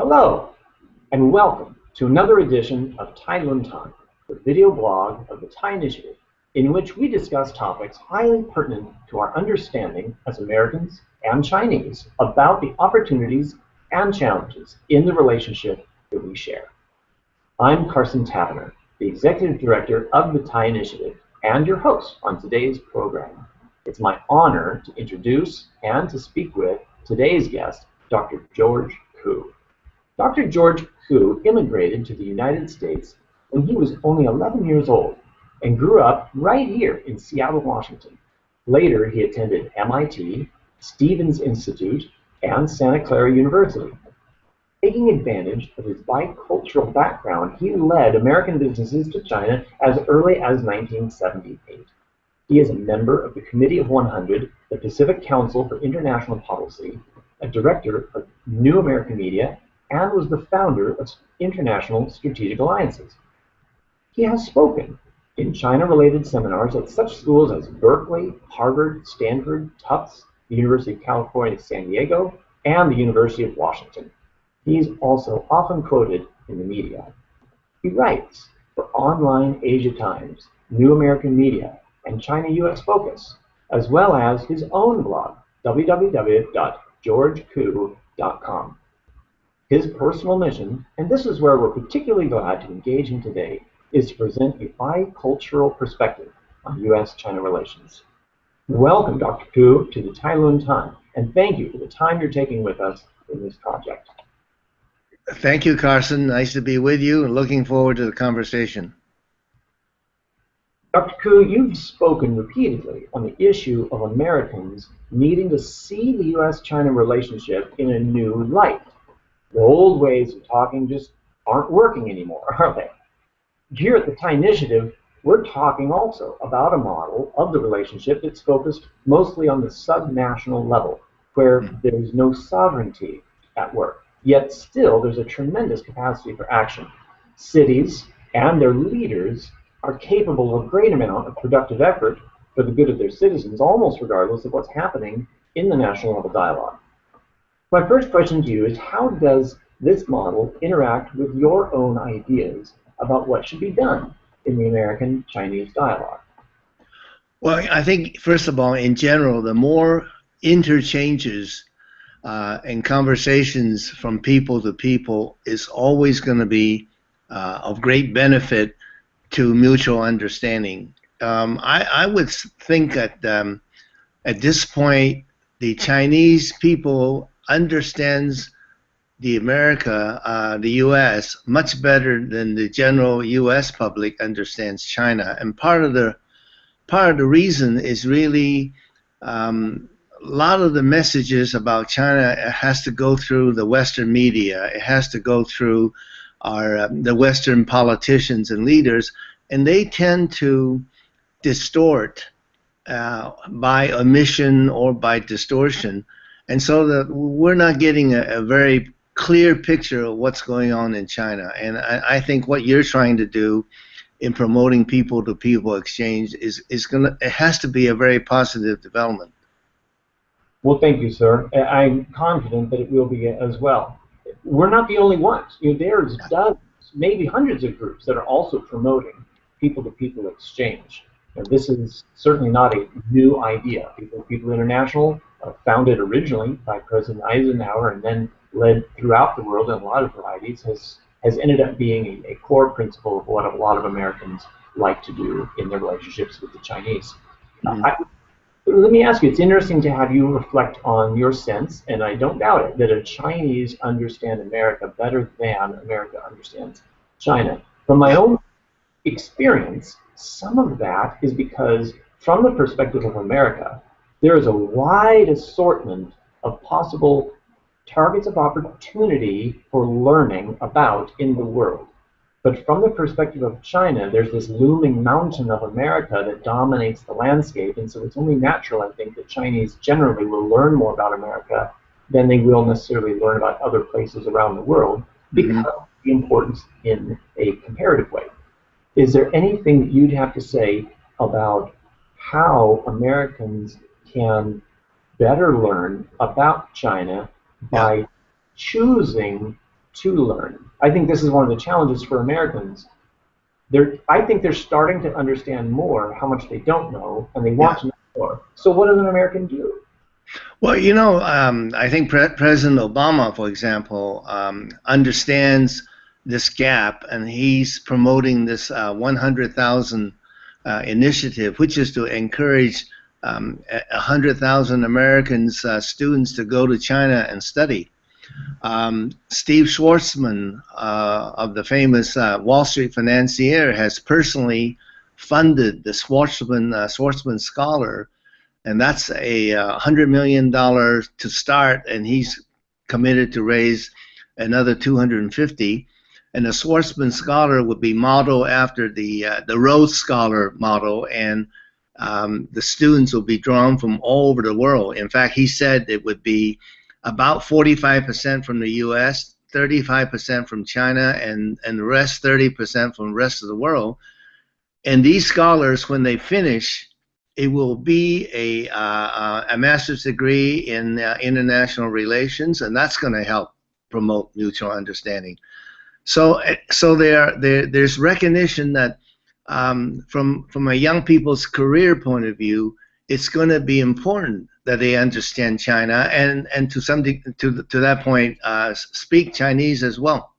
Hello, and welcome to another edition of Tai Lun Tan, the video blog of the Thai Initiative, in which we discuss topics highly pertinent to our understanding as Americans and Chinese about the opportunities and challenges in the relationship that we share. I'm Carson Tavener, the Executive Director of the Thai Initiative and your host on today's program. It's my honor to introduce and to speak with today's guest, Dr. George Koo. Dr. George Koo immigrated to the United States when he was only 11 years old and grew up right here in Seattle, Washington. Later, he attended MIT, Stevens Institute, and Santa Clara University. Taking advantage of his bicultural background, he led American businesses to China as early as 1978. He is a member of the Committee of 100, the Pacific Council for International Policy, a director of New American Media, and was the founder of International Strategic Alliances. He has spoken in China-related seminars at such schools as Berkeley, Harvard, Stanford, Tufts, the University of California, San Diego, and the University of Washington. He is also often quoted in the media. He writes for Online Asia Times, New American Media, and China US Focus, as well as his own blog, www.georgekoo.com. His personal mission, and this is where we're particularly glad to engage him today, is to present a bicultural perspective on U.S.-China relations. Welcome, Dr. Koo, to the Tai Lun Tan, and thank you for the time you're taking with us in this project. Thank you, Carson. Nice to be with you and looking forward to the conversation. Dr. Koo, you've spoken repeatedly on the issue of Americans needing to see the U.S.-China relationship in a new light. The old ways of talking just aren't working anymore, are they? Here at the Thai Initiative, we're talking also about a model of the relationship that's focused mostly on the subnational level, where there's no sovereignty at work. Yet still, there's a tremendous capacity for action. Cities and their leaders are capable of a great amount of productive effort for the good of their citizens, almost regardless of what's happening in the national level dialogue. My first question to you is, how does this model interact with your own ideas about what should be done in the American-Chinese dialogue? Well, I think, first of all, in general, the more interchanges and conversations from people to people is always going to be of great benefit to mutual understanding. I would think that at this point, the Chinese people understands the U.S. much better than the general U.S. public understands China, and part of the reason is really a lot of the messages about China has to go through the Western media. It has to go through the Western politicians and leaders, and they tend to distort by omission or by distortion. And so that we're not getting a very clear picture of what's going on in China. And I think what you're trying to do in promoting people-to-people exchange it has to be a very positive development. Well, thank you, sir. I'm confident that it will be as well. We're not the only ones. There's dozens, maybe hundreds of groups that are also promoting people-to-people exchange. This is certainly not a new idea. People International, founded originally by President Eisenhower and then led throughout the world in a lot of varieties, has ended up being a core principle of what a lot of Americans like to do in their relationships with the Chinese. Let me ask you, it's interesting to have you reflect on your sense, and I don't doubt it, that a Chinese understand America better than America understands China. From my own experience, some of that is because, from the perspective of America, there is a wide assortment of possible targets of opportunity for learning about in the world. But from the perspective of China, there's this looming mountain of America that dominates the landscape, and so it's only natural, I think, that Chinese generally will learn more about America than they will necessarily learn about other places around the world because of the importance in a comparative way. Is there anything that you'd have to say about how Americans can better learn about China by choosing to learn. I think this is one of the challenges for Americans. I think they're starting to understand more how much they don't know, and they want to know more. So what does an American do? Well, I think President Obama, for example, understands this gap, and he's promoting this 100,000 initiative, which is to encourage 100,000 Americans, students, to go to China and study. Steve Schwarzman of the famous Wall Street financier has personally funded the Schwarzman Scholar, and that's a $100 million to start, and he's committed to raise another 250. And the Schwarzman Scholar would be modeled after the Rhodes Scholar model, and the students will be drawn from all over the world. In fact, he said it would be about 45% from the U.S., 35% from China, and the rest 30% from the rest of the world. And these scholars, when they finish, it will be a master's degree in international relations, and that's going to help promote mutual understanding. So there's recognition that from a young people's career point of view, it's going to be important that they understand China and to that point speak Chinese as well.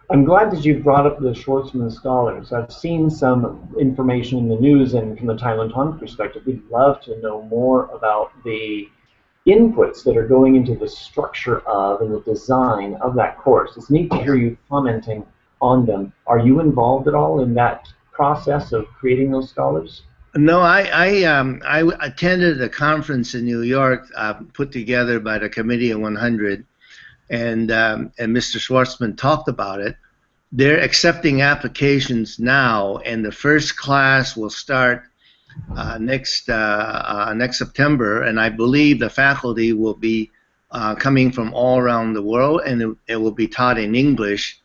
I'm glad that you brought up the Schwarzman Scholars. I've seen some information in the news, and from the Tai Lung Tong perspective, we'd love to know more about the inputs that are going into the structure of and the design of that course. It's neat to hear you commenting on them. Are you involved at all in that process of creating those scholars? No, I attended a conference in New York put together by the Committee of 100, and Mr. Schwarzman talked about it. They're accepting applications now, and the first class will start next September, and I believe the faculty will be coming from all around the world, and it will be taught in English.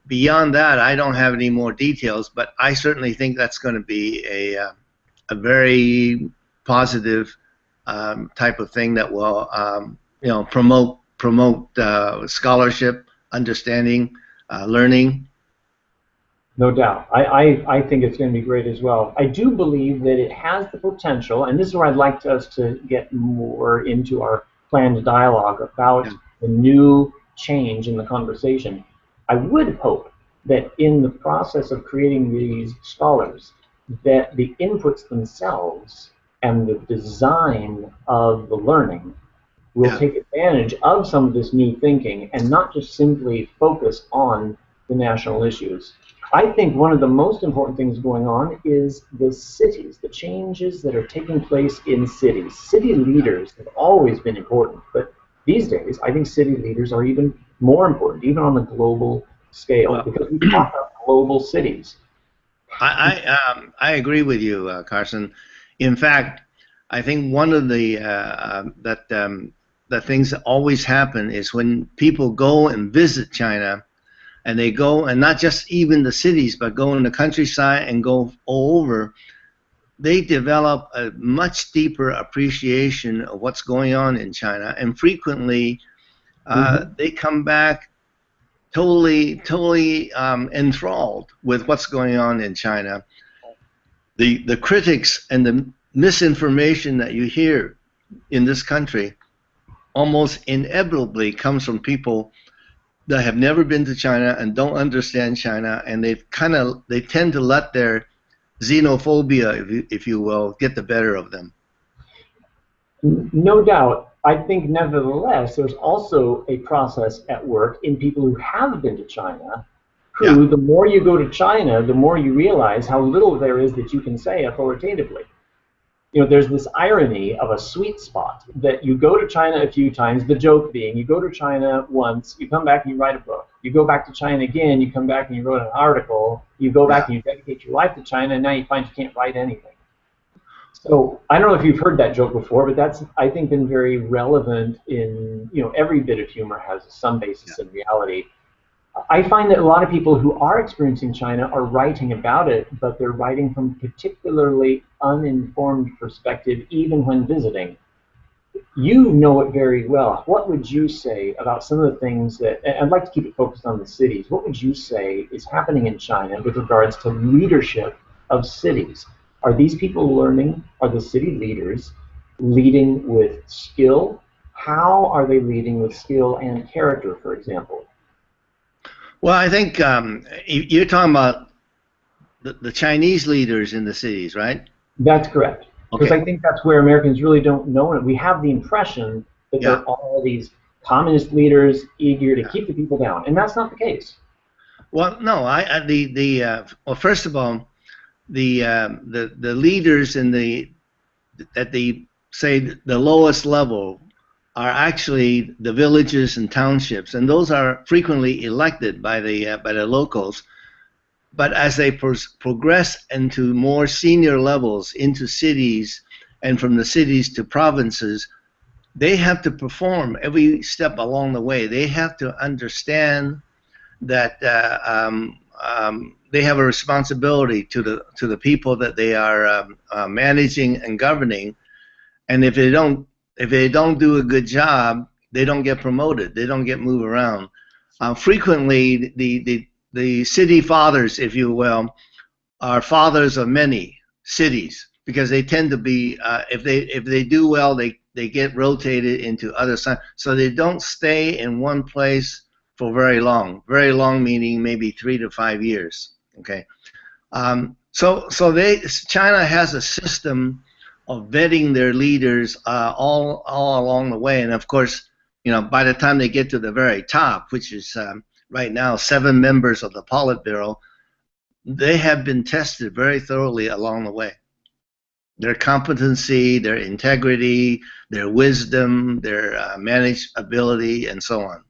Beyond that, I don't have any more details, but I certainly think that's going to be a very positive type of thing that will promote scholarship, understanding, learning. No doubt. I think it's going to be great as well. I do believe that it has the potential, and this is where I'd like us to get more into our planned dialogue about the new change in the conversation. I would hope that in the process of creating these scholars, that the inputs themselves and the design of the learning will take advantage of some of this new thinking and not just simply focus on the national issues. I think one of the most important things going on is the cities, the changes that are taking place in cities. City leaders have always been important, but these days I think city leaders are even more important, even on the global scale, because we talk about global cities. I agree with you, Carson. In fact, I think one of the things that always happen is when people go and visit China, and they go, and not just even the cities, but go in the countryside and go all over, they develop a much deeper appreciation of what's going on in China, and frequently they come back totally enthralled with what's going on in China. The critics and the misinformation that you hear in this country almost inevitably comes from people that have never been to China and don't understand China, and they tend to let their xenophobia, if you will, get the better of them. No doubt. I think nevertheless, there's also a process at work in people who have been to China, who the more you go to China, the more you realize how little there is that you can say authoritatively. You know, there's this irony of a sweet spot that you go to China a few times, the joke being you go to China once, you come back and you write a book. You go back to China again, you come back and you wrote an article, you go back and you dedicate your life to China, and now you find you can't write anything. So I don't know if you've heard that joke before, but that's, I think, been very relevant in, every bit of humor has some basis in reality. I find that a lot of people who are experiencing China are writing about it, but they're writing from a particularly uninformed perspective, even when visiting. You know it very well. What would you say about some of the things that, and I'd like to keep it focused on the cities, what would you say is happening in China with regards to leadership of cities? Are these people learning, are the city leaders leading with skill? How are they leading with skill and character, for example? Well, I think you're talking about the Chinese leaders in the cities, right? That's correct. Because Okay. I think that's where Americans really don't know it. We have the impression that Yeah. they're all these communist leaders eager to Yeah. keep the people down, and that's not the case. Well, no. Well, first of all, the leaders in the at the say the lowest level are actually the villages and townships, and those are frequently elected by the locals. But as they progress into more senior levels, into cities, and from the cities to provinces, they have to perform every step along the way. They have to understand that they have a responsibility to the people that they are managing and governing, and if they don't do a good job, they don't get promoted. They don't get moved around. Frequently, the city fathers, if you will, are fathers of many cities because they tend to be if they do well, they get rotated into other sides, so they don't stay in one place for very long. Very long meaning maybe 3 to 5 years. Okay, so China has a system of vetting their leaders all along the way, and of course, by the time they get to the very top, which is right now 7 members of the Politburo, they have been tested very thoroughly along the way. Their competency, their integrity, their wisdom, their manageability, and so on.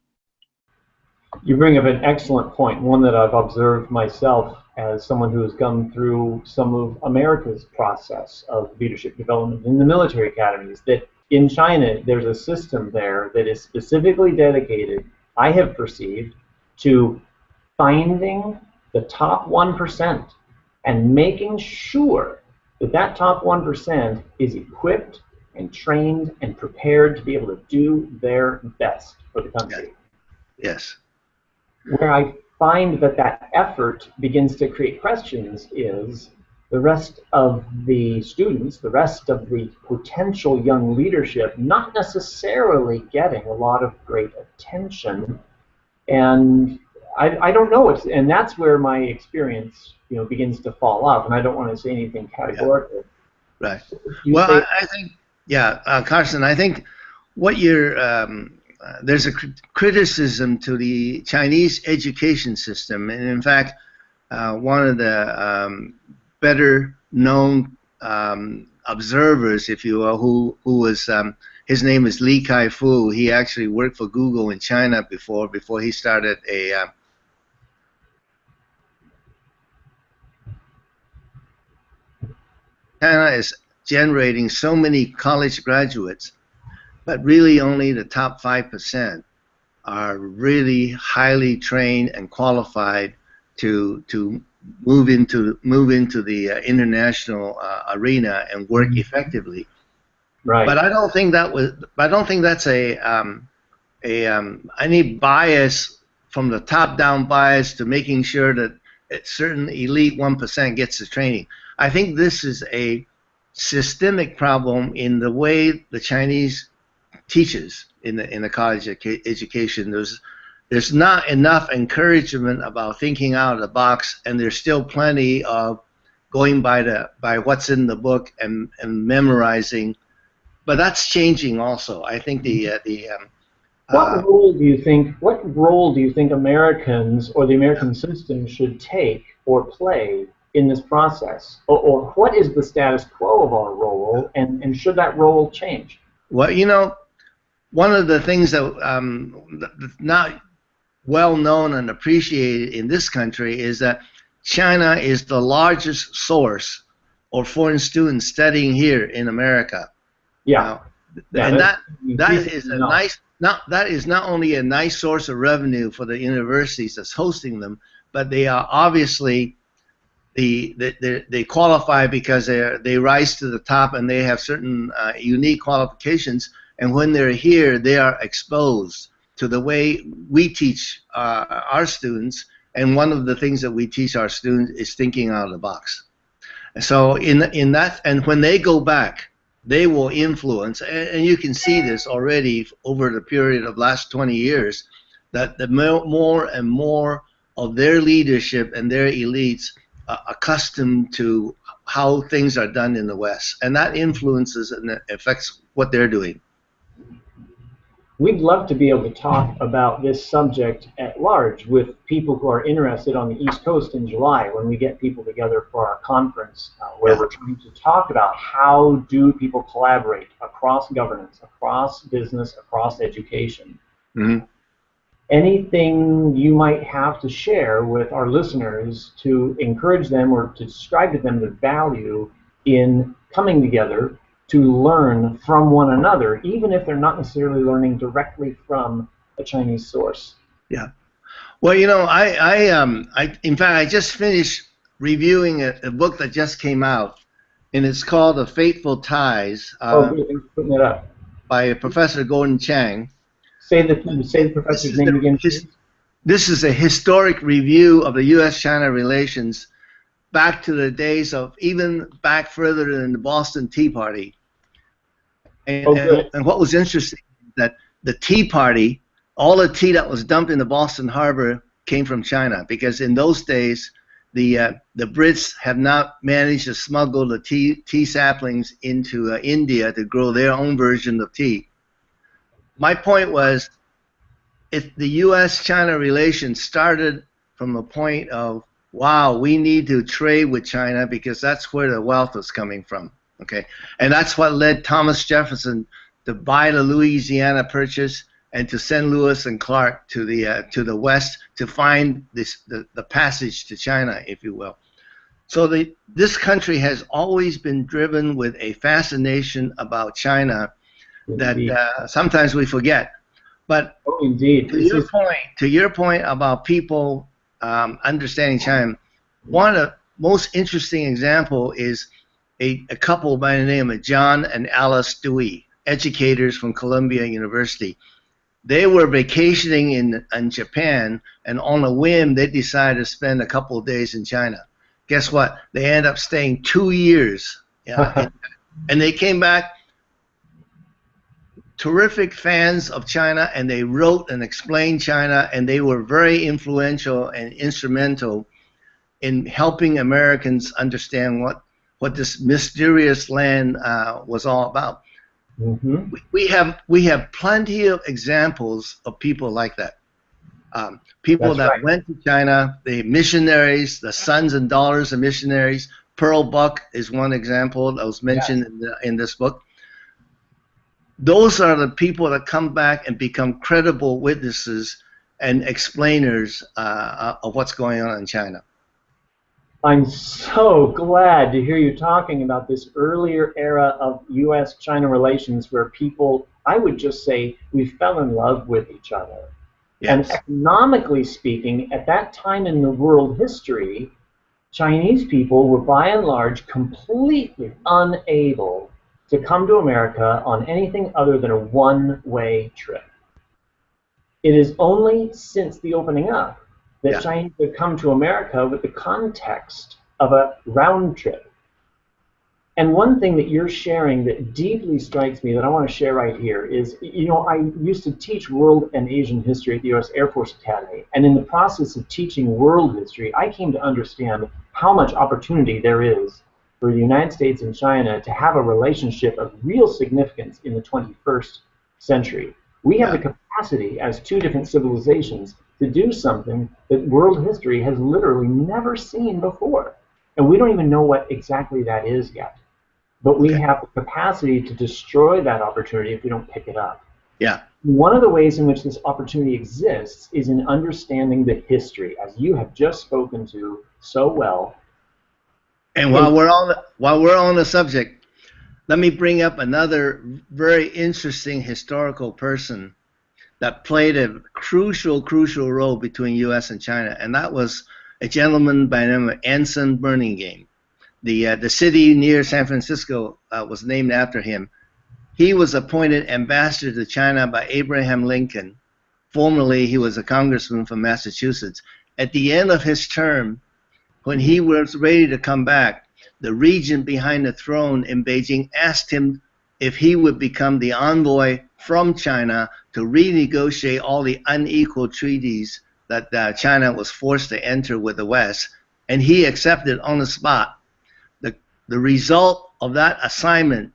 You bring up an excellent point, one that I've observed myself as someone who has gone through some of America's process of leadership development in the military academies, that in China there's a system there that is specifically dedicated, I have perceived, to finding the top 1% and making sure that that top 1% is equipped and trained and prepared to be able to do their best for the country. Yes. Where I find that that effort begins to create questions is the rest of the students, the rest of the potential young leadership, not necessarily getting a lot of great attention. And I don't know, and that's where my experience begins to fall off, and I don't want to say anything categorically. Yeah. Right. You Well, say, I think, yeah, Carson, I think what you're there's a criticism to the Chinese education system, and in fact, one of the better known observers, if you will, who was his name is Li Kai-fu. He actually worked for Google in China before he started a China is generating so many college graduates, but really only the top 5% are really highly trained and qualified to move into the international arena and work effectively. right. But I don't think that's any bias from the top-down bias to making sure that a certain elite 1% gets the training. I think this is a systemic problem in the way the Chinese teaches in the college education. There's not enough encouragement about thinking out of the box, and there's still plenty of going by what's in the book and memorizing. But that's changing also. I think what role do you think Americans or the American system should take or play in this process? Or what is the status quo of our role, and should that role change? Well, one of the things that's not well known and appreciated in this country is that China is the largest source of foreign students studying here in America. Yeah. And that is not only a nice source of revenue for the universities that's hosting them, but they are obviously they qualify because they rise to the top and they have certain unique qualifications and when they're here, they are exposed to the way we teach our students. And one of the things that we teach our students is thinking out of the box. So in that, and when they go back, they will influence, and you can see this already over the period of last 20 years, that the more and more of their leadership and their elites are accustomed to how things are done in the West, and that influences and affects what they're doing. We'd love to be able to talk about this subject at large with people who are interested on the East Coast in July when we get people together for our conference where we're trying to talk about how do people collaborate across governance, across business, across education. Mm-hmm. Anything you might have to share with our listeners to encourage them or to describe to them the value in coming together to learn from one another, even if they're not necessarily learning directly from a Chinese source? Yeah. Well, you know, in fact, I just finished reviewing a book that just came out, and it's called The Fateful Ties Thanks for putting it up. by Professor Gordon Chang. Say the professor's name again, please. This is a historic review of the U.S.-China relations back to the days of, even back further than the Boston Tea Party. And what was interesting is that the Tea Party, all the tea that was dumped in the Boston Harbor came from China, because in those days the Brits have not managed to smuggle the tea saplings into India to grow their own version of tea. My point was, if the U.S.-China relations started from the point of, wow, we need to trade with China because that's where the wealth is coming from, okay? And that's what led Thomas Jefferson to buy the Louisiana Purchase and to send Lewis and Clark to the west to find the passage to China, if you will. So this country has always been driven with a fascination about China that sometimes we forget. But indeed. To your point about people understanding China, one of the most interesting example is a couple by the name of John and Alice Dewey, educators from Columbia University. They were vacationing in Japan, and on a whim, they decided to spend a couple of days in China. Guess what? They ended up staying 2 years. Yeah, and they came back terrific fans of China, and they wrote and explained China, and they were very influential and instrumental in helping Americans understand what this mysterious land was all about. Mm-hmm. We have plenty of examples of people like that. People that went to China, the missionaries, the sons and daughters of missionaries. Pearl Buck is one example that was mentioned in this book. Those are the people that come back and become credible witnesses and explainers of what's going on in China. I'm so glad to hear you talking about this earlier era of U.S.-China relations where people, I would just say, we fell in love with each other. Yes. And economically speaking, at that time in the world history, Chinese people were by and large completely unable to come to America on anything other than a one-way trip. It is only since the opening up that Chinese have come to America with the context of a round trip. And one thing that you're sharing that deeply strikes me that I want to share right here is, you know, I used to teach world and Asian history at the U.S. Air Force Academy, and in the process of teaching world history, I came to understand how much opportunity there is for the United States and China to have a relationship of real significance in the 21st century. We have the capacity as two different civilizations to do something that world history has literally never seen before. And we don't even know what exactly that is yet. But we have the capacity to destroy that opportunity if we don't pick it up. Yeah. One of the ways in which this opportunity exists is in understanding the history, as you have just spoken to so well. And while we're on the subject, let me bring up another very interesting historical person that played a crucial role between U.S. and China, and that was a gentleman by the name of Anson Burlingame. The city near San Francisco was named after him. he was appointed ambassador to China by Abraham Lincoln. Formerly, he was a congressman from Massachusetts. At the end of his term, when he was ready to come back, the regent behind the throne in Beijing asked him if he would become the envoy from China to renegotiate all the unequal treaties that China was forced to enter with the West, and he accepted on the spot. The result of that assignment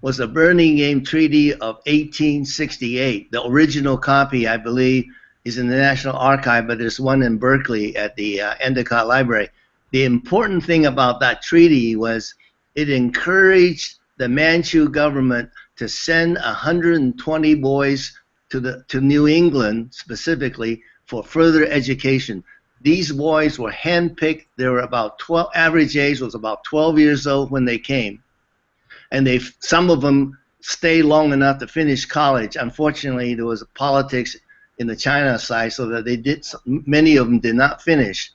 was the Burlingame Treaty of 1868. The original copy, I believe, is in the National Archive, but there's one in Berkeley at the Endicott Library. The important thing about that treaty was it encouraged the Manchu government to send 120 boys to New England specifically for further education. These boys were handpicked. They were about 12, average age was about 12 years old when they came. And some of them stayed long enough to finish college. Unfortunately, there was politics in the China side, so that many of them did not finish.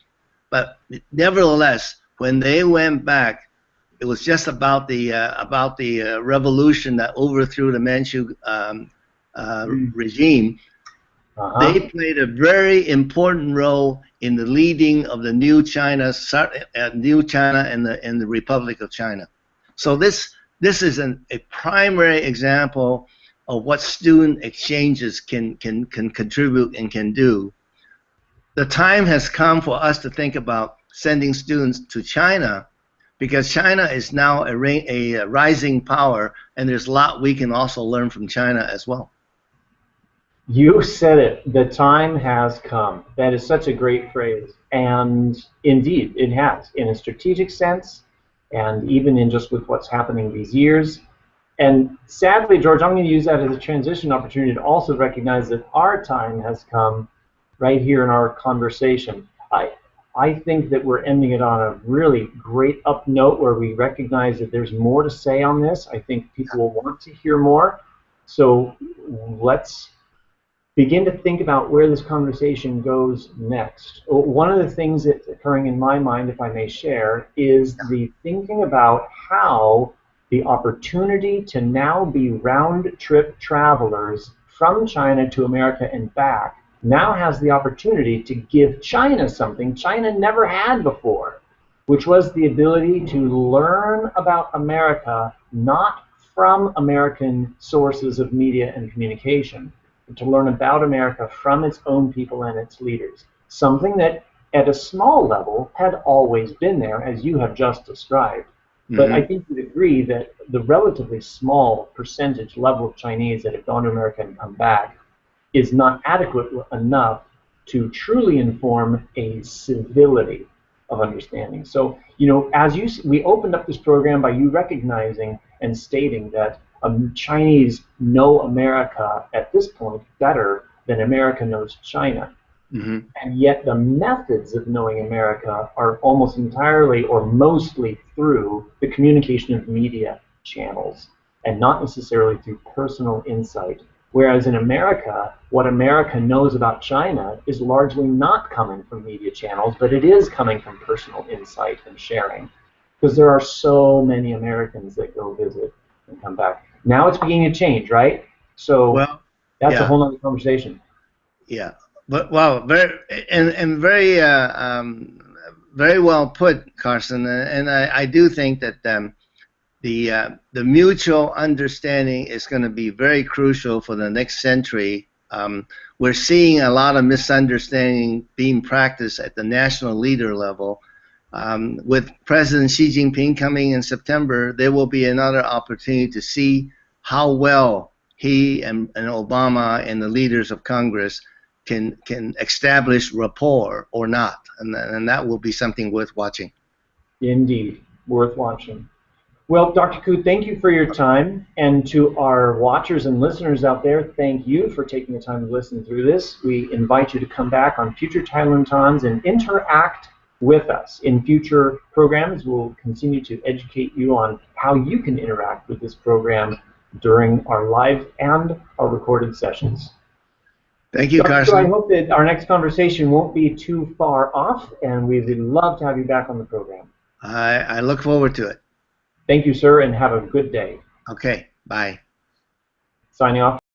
But nevertheless, when they went back, it was just about the revolution that overthrew the Manchu regime. They played a very important role in the leading of the new China and the Republic of China. So this is a primary example of what student exchanges can contribute and can do. The time has come for us to think about sending students to China, because China is now a rising power, and there's a lot we can also learn from China as well. You said it. The time has come. That is such a great phrase. And indeed, it has, in a strategic sense, and even in just with what's happening these years. And sadly, George, I'm going to use that as a transition opportunity to also recognize that our time has come right here in our conversation. I think that we're ending it on a really great up note where we recognize that there's more to say on this. I think people will want to hear more. So let's begin to think about where this conversation goes next. One of the things that's occurring in my mind, if I may share, is the thinking about how the opportunity to now be round-trip travelers from China to America and back now has the opportunity to give China something China never had before, which was the ability to learn about America not from American sources of media and communication, but to learn about America from its own people and its leaders. Something that at a small level had always been there, as you have just described. But I think you'd agree that the relatively small percentage level of Chinese that have gone to America and come back is not adequate enough to truly inform a civility of understanding. So, you know, we opened up this program by you recognizing and stating that Chinese know America at this point better than America knows China. And yet the methods of knowing America are almost entirely or mostly through the communication of media channels and not necessarily through personal insight. Whereas in America, what America knows about China is largely not coming from media channels, but it is coming from personal insight and sharing. Because there are so many Americans that go visit and come back. Now it's beginning to change, right? So that's a whole other conversation. Yeah, but wow, very very well put, Carson. And I do think that the mutual understanding is going to be very crucial for the next century. We're seeing a lot of misunderstanding being practiced at the national leader level. With President Xi Jinping coming in September, there will be another opportunity to see how well he and Obama and the leaders of Congress can establish rapport or not, and that will be something worth watching. Indeed, worth watching. Well, Dr. Koo, thank you for your time, and to our watchers and listeners out there, thank you for taking the time to listen through this. We invite you to come back on future Tailuntons and interact with us. In future programs, we'll continue to educate you on how you can interact with this program during our live and our recorded sessions. Thank you, Carson. I hope that our next conversation won't be too far off, and we would love to have you back on the program. I look forward to it. Thank you, sir, and have a good day. Okay, bye. Signing off.